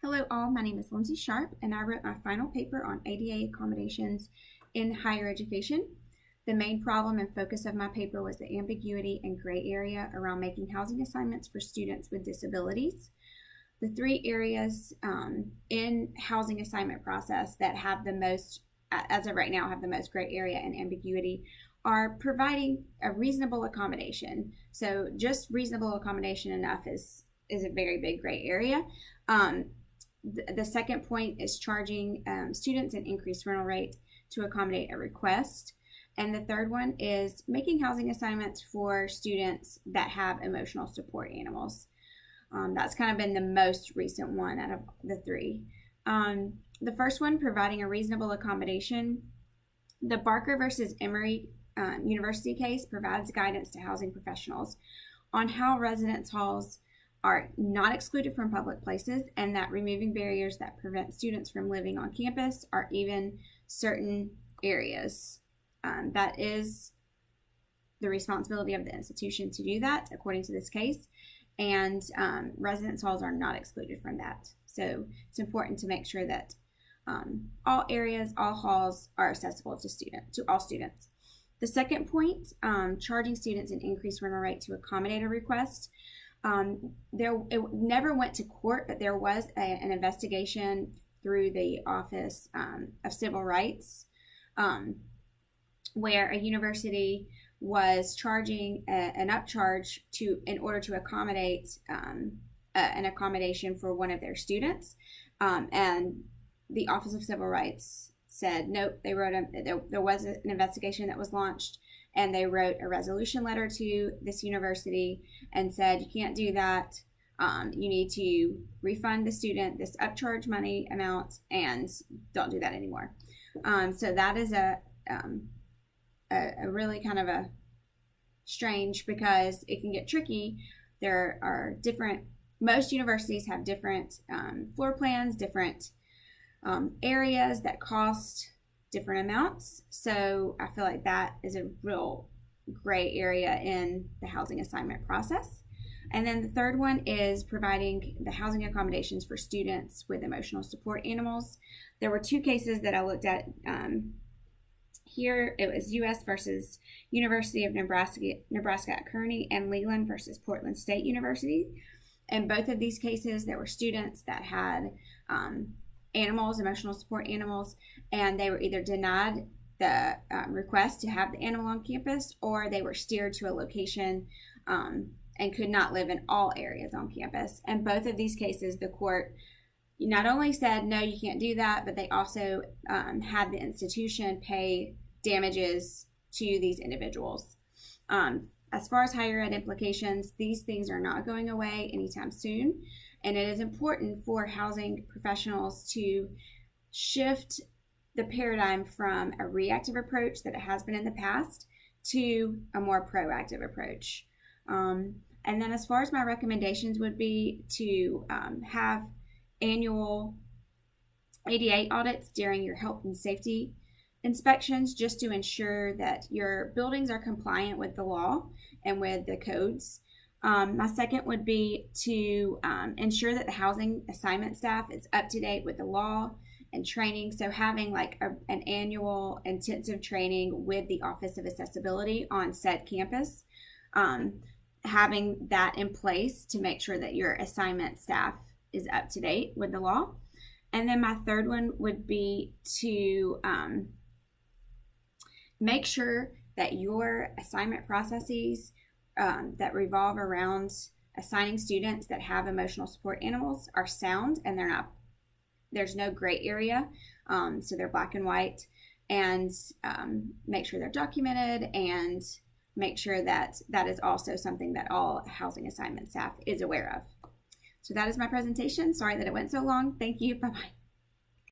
Hello all, my name is Lindsay Sharp and I wrote my final paper on ADA accommodations in higher education. The main problem and focus of my paper was the ambiguity and gray area around making housing assignments for students with disabilities. The three areas in housing assignment process that have the most, as of right now, have the most gray area and ambiguity are providing a reasonable accommodation. So just reasonable accommodation enough is a very big gray area. The second point is charging students an increased rental rate to accommodate a request. And the third one is making housing assignments for students that have emotional support animals. That's kind of been the most recent one out of the three. The first one, providing a reasonable accommodation. The Barker versus Emory University case provides guidance to housing professionals on how residence halls are not excluded from public places, and that removing barriers that prevent students from living on campus or even certain areas. That is the responsibility of the institution to do that, according to this case, and residence halls are not excluded from that. So it's important to make sure that all areas, all halls are accessible to all students. The second point, charging students an increased rental rate to accommodate a request. It never went to court, but there was an investigation through the Office of Civil Rights where a university was charging an upcharge in order to accommodate an accommodation for one of their students, and the Office of Civil Rights said nope. They wrote there was an investigation that was launched, and they wrote a resolution letter to this university and said, you can't do that. You need to refund the student this upcharge money amount and don't do that anymore. So that is a really kind of a strange, because it can get tricky. There are most universities have different floor plans, different areas that cost different amounts. So I feel like that is a real gray area in the housing assignment process. And then the third one is providing the housing accommodations for students with emotional support animals. There were two cases that I looked at here. It was U.S. versus University of Nebraska at Kearney, and Leland versus Portland State University. In both of these cases, there were students that had animals, emotional support animals, and they were either denied the request to have the animal on campus, or they were steered to a location and could not live in all areas on campus. And both of these cases, the court not only said, no, you can't do that, but they also had the institution pay damages to these individuals. As far as higher ed implications, these things are not going away anytime soon. And it is important for housing professionals to shift the paradigm from a reactive approach that it has been in the past to a more proactive approach. And then as far as my recommendations would be to have annual ADA audits during your health and safety inspections, just to ensure that your buildings are compliant with the law and with the codes. My second would be to ensure that the housing assignment staff is up to date with the law and training. So having like an annual intensive training with the Office of Accessibility on said campus, having that in place to make sure that your assignment staff is up to date with the law. And then my third one would be to make sure that your assignment processes that revolve around assigning students that have emotional support animals are sound, and there's no gray area, so they're black and white, and make sure they're documented, and make sure that that is also something that all housing assignment staff is aware of. So that is my presentation. Sorry that it went so long. Thank you. Bye-bye.